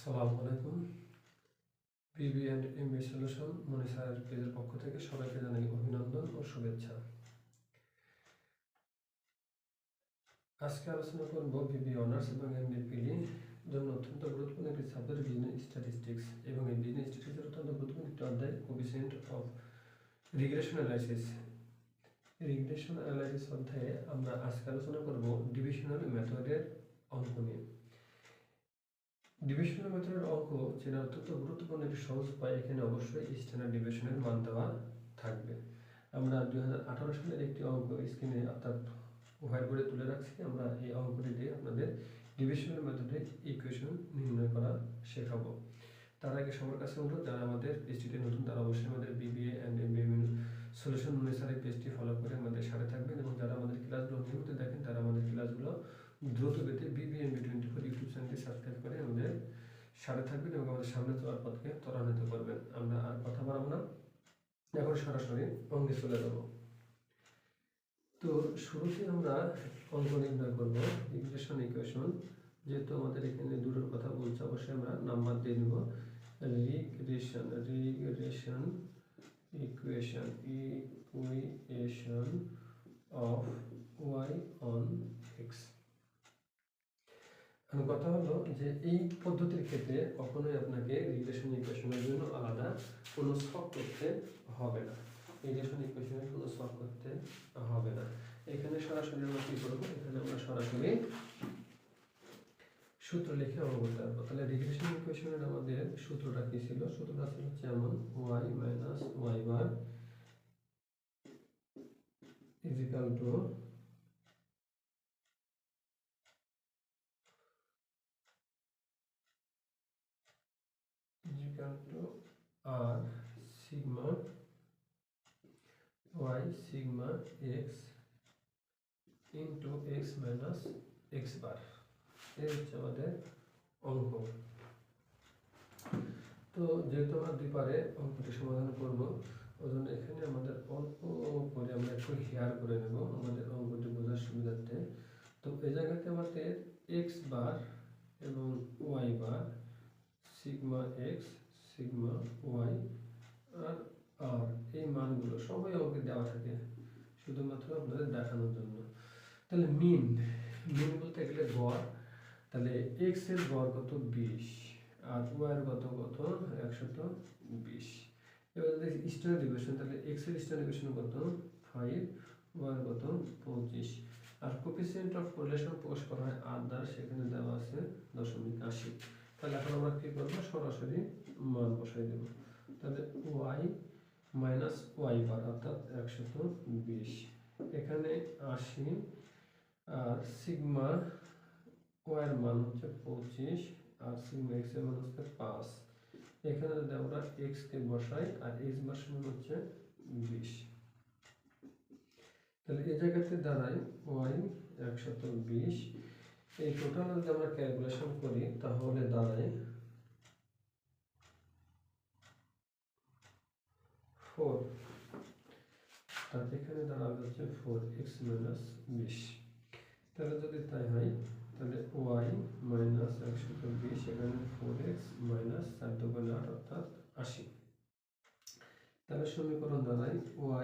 আসসালামু আলাইকুম। PB and MB solution মনি স্যারের পেজের পক্ষ থেকে সবাইকে জানাই অভিনন্দন ও শুভেচ্ছা। আজকে আলোচনা করব বিবি অনার্স এবং এমবি পিডি জন্য অত্যন্ত গুরুত্বপূর্ণ একটি সাবজেক্ট বিজনেস স্ট্যাটিস্টিক্স, এবং এই বিজনেস স্ট্যাটিস্টিক্সের অত্যন্ত গুরুত্বপূর্ণ একটি অধ্যায় coefficient of regression analysis. Regression analysis অধ্যায়ে আমরা আজকে আলোচনা করব ডিভিশনাল মেথডের অঙ্ক নিয়ে। ডিভিশনাল মেথডের অঙ্ক যেটা অত্যন্ত গুরুত্বপূর্ণ একটি সহজ উপায়। এখানে অবশ্যই স্ট্যান্ডার্ড ডিভিশনের মান দেওয়া থাকবে। আমরা 2018 সালের একটি অঙ্ক স্ক্রিনে অর্থাৎ হোয়াইট বোর্ডে তুলে রাখছি। আমরা এই অঙ্কটি দিয়ে আপনাদের ডিভিশনাল মেথডে ইকুয়েশন নির্ণয় করা শেখাবো। তার আগে সবার কাছে অনুরোধ, যারা আমাদের পেজটিতে নতুন তারা অবশ্যই আমাদের বিবিএ অ্যান্ড এমবিএ সলিউশন অনুসারে পেজটি ফলো করে আমাদের সাথে থাকবেন, এবং যারা আমাদের ক্লাসগুলো নিয়মিত দেখেন তারা আমাদের ক্লাসগুলো দ্রুত পেতে BBMB24 ইউটিউব চ্যানেলটি সাবস্ক্রাইব করে আমাদের সাথে থাকবেন এবং আমাদের সামনে চলার পথকে ত্বরান্বিত করবেন। আমরা আর কথা বাড়াবো না, এখন সরাসরি অঙ্কে চলে যাব। তো শুরুতে আমরা অঙ্ক নির্ণয় করব রিগ্রেশন ইকুয়েশন। যেহেতু আমাদের এখানে দুটোর কথা বলছে, অবশ্যই আমরা নাম্বার দিয়ে দেব। Regression equation of y on x। কথা হলো যে এই পদ্ধতির ক্ষেত্রে কখনোই আপনাকে রিগ্রেশন ইকুয়েশনের জন্য আলাদা কোনো সলভ করতে হবে না। রিগ্রেশন ইকুয়েশনের কোনো সলভ করতে হবে না। এখানে সরাসরি আমরা কি করব, এখানে আমরা সরাসরি সূত্র লিখে অঙ্ক করতে পারবো। তাহলে রিগ্রেশন ইকুয়েশনের আমাদের সূত্রটা কি ছিল? সূত্রটা ছিল যেমন y minus y bar is equal to r sigma y sigma x into x minus x bar। এই হচ্ছে আমাদের অঙ্ক। তো যেহেতু আমরা দুই পারে অঙ্কটি সমাধান করব, ওই জন্য এখানে আমাদের অল্প করে আমরা একটু হেয়ার করে নেব আমাদের অঙ্কটি বোঝার সুবিধার্থে। তো এই জায়গাতে আমাদের এক্স বার এবং y bar, sigma x sigma Y আর আর এই মানগুলো সবাই অঙ্কে দেওয়া থাকে, শুধুমাত্র আপনাদের দেখানোর জন্য। তাহলে মিন বলতে গেলে গড়। তাহলে এক্স এর গড় কত? 20, আর ওয়াই এর কত 120। এবার যদি স্ট্যান্ডার্ড ডিভিশন, তাহলে এক্স এর স্ট্যান্ডার্ড ডিভিশন কত? 5, ওয়াই এর কত? 25। আর কোএফিসিয়েন্ট অফ কোরিলেশন প্রকাশ করা হয় r দ্বারা, সেখানে দেওয়া আছে 0.80। তাহলে এখন আমরা কি করব, সরাসরি মান বসাই দেব। তাহলে ওয়াই মাইনাস ওয়াই বার অর্থাৎ 120, এখানে 80, আর সিগমা ওয়াই এর মান হচ্ছে 25, আর সিগমা এক্স এর মান হচ্ছে 5। এখানে যদি আমরা এক্স কে বসাই আর এক্স বার সমান হচ্ছে 20, তাহলে এই জায়গাতে দাঁড়ায় ওয়াই 120। এই টোটাল যদি আমরা ক্যালকুলেশন করি তাহলে দাঁড়ায় 4, আর এখানে দাঁড়াবে হচ্ছে 4x মাইনাস 20। তাহলে যদি তাই হয়, তাহলে y মাইনাস 120, এখানে 4x মাইনাস 4×8 অর্থাৎ 80। তাহলে সমীকরণ দাঁড়ায়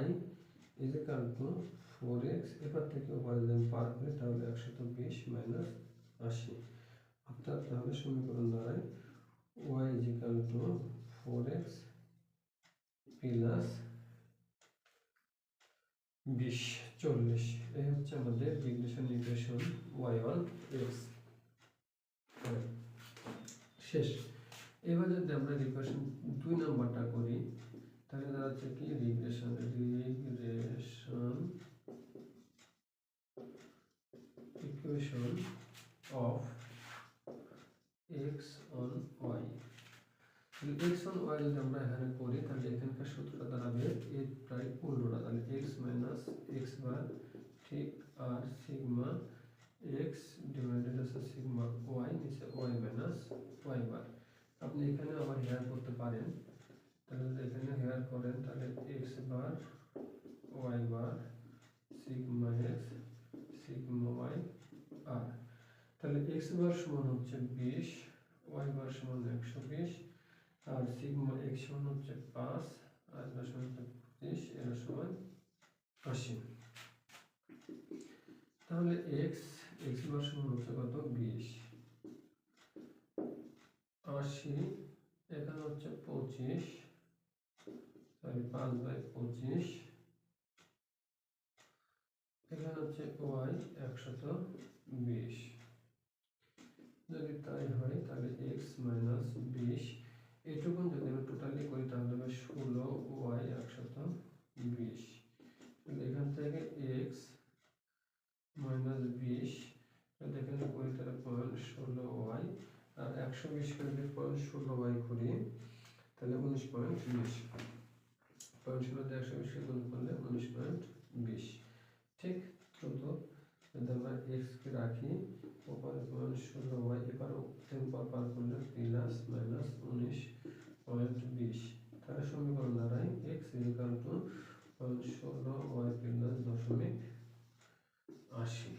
y is equal to 4x, এবার থেকে উপরে যদি আমি পার করি তাহলে 120 মাইনাস 80, অর্থাৎ তাহলে সমীকরণ দাঁড়ায় y is equal to 4x plus 20, 40। এই হচ্ছে আমাদের regression equation y on x। শেষ। এবার যদি আমরা রিগ্রেশন 2 নাম্বারটা করি, তাহলে দাঁড়াচ্ছে কি regression equation of x on y। x on y যদি আমরা এখানে করি, তাহলে এখানকার সূত্রটা দাঁড়াবে এর প্রায় উল্টোটা। তাহলে x মাইনাস x বার ঠিক আর সিগমা x ডিভাইডেড আছে সিগমা y, নিচে y মাইনাস y বার। আপনি এখানে আবার হেয়ার করতে পারেন। তাহলে যদি এখানে হেয়ার করেন তাহলে x বার y বার সিগমা x সিগমা y আর, তাহলে x বার সমান হচ্ছে 20, ওয়াই বার সমান 120 আর সিগমা এক্স সমান হচ্ছে 5 আর বার সমান হচ্ছে 25 এর সমান 80। তাহলে এক্স বার সমান হচ্ছে কত 20, 80 এখানে হচ্ছে 25 তাহলে 5/25 এখানে হচ্ছে ওয়াই 120। যদি তাই হয় তাহলে এক্স মাইনাস 20 এইটুকুন যদি আমি টোটালি করি তাহলে হবে 16 ওয়াই 120। এখান থেকে এক্স মাইনাস 20 এখানে করি তাহলে 16 ওয়াই আর 120 করে যদি 16 ওয়াই করি তাহলে 19.20, 16 তে 120 গুণ করলে 19.20। ঠিক দ্রুত যদি আমরা এক্স কে রাখি ওপরে 16 ওয়াই এবার টেম্পার পার করলে প্লাস মাইনাস 19.20, তাহলে সমীকরণ দাঁড়ায় x equal to 16 y plus 0.80।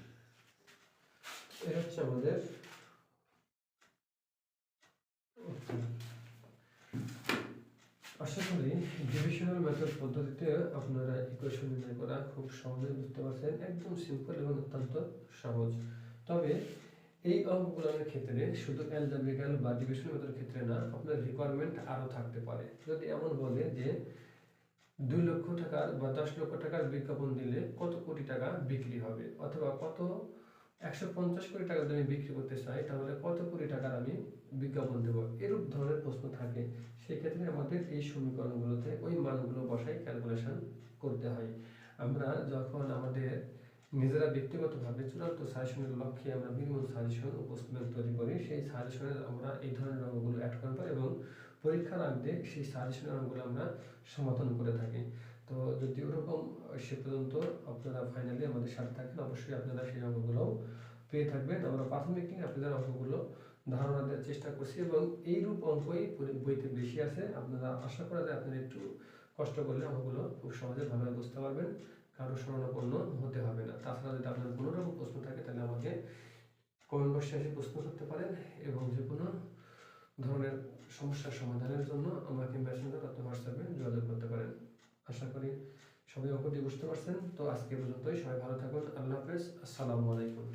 এ হচ্ছে আমাদের উত্তর। আশা করি ডিভিশনাল মেথড পদ্ধতিতে আপনারা ইকুয়েশন নির্ণয় করা খুব সহজে বুঝতে পারছেন, একদম সিম্পল এবং অত্যন্ত সহজ। তবে এই অঙ্কগুলোর ক্ষেত্রে শুধু অ্যালজেব্রিক্যাল বা ডিভিশনাল মেথডের ক্ষেত্রে না, আপনার রিকোয়ারমেন্ট আরও থাকতে পারে। যদি এমন বলে যে 2 লক্ষ টাকার বা 10 লক্ষ টাকার বিজ্ঞাপন দিলে কত কোটি টাকা বিক্রি হবে, অথবা কত 150 কোটি টাকা যদি আমি বিক্রি করতে চাই তাহলে কত কোটি টাকার আমি বিজ্ঞাপন দেবো, এরূপ ধরনের প্রশ্ন থাকে। সেক্ষেত্রে আমাদের এই সমীকরণগুলোতে ওই মানগুলো বসাই ক্যালকুলেশন করতে হয়। আমরা যখন আমাদের নিজেরা ব্যক্তিগতভাবে চূড়ান্ত সাজেশনের লক্ষ্যে আমরা মিনিমাম সাজেশন উপস্থাপন তৈরি করি, সেই সাজেশনে আমরা এই ধরনের অঙ্কগুলো অ্যাড করব এবং পরীক্ষার আগে সেই সাজেশনের অঙ্কগুলো আমরা সমাধান করে থাকি। তো যদি ওরকম সে পর্যন্ত আপনারা ফাইনালি আমাদের সাথে থাকেন, অবশ্যই আপনারা সেই অঙ্কগুলো পেয়ে থাকবেন। আমরা প্রাথমিক আপনাদের অঙ্কগুলো ধারণা দেওয়ার চেষ্টা করছি এবং এইরূপ অঙ্কই বইতে বেশি আছে। আপনারা আশা করা যায় আপনারা একটু কষ্ট করলে অঙ্কগুলো খুব সহজে ভালোভাবে বুঝতে পারবেন, কারো শরণাপন্ন হতে হবে না। তাছাড়া যদি আপনার কোনো রকম প্রশ্ন থাকে তাহলে আমাকে কমেন্ট বক্সে এসে প্রশ্ন করতে পারেন এবং যে কোনো ধরনের সমস্যার সমাধানের জন্য আমাকে মেসেঞ্জার অথবা হোয়াটসঅ্যাপে যোগাযোগ করতে পারেন। আশা করি সবাই অঙ্কটি বুঝতে পারছেন। তো আজকে পর্যন্তই, সবাই ভালো থাকুন। আল্লাহ হাফেজ, আসসালামু আলাইকুম।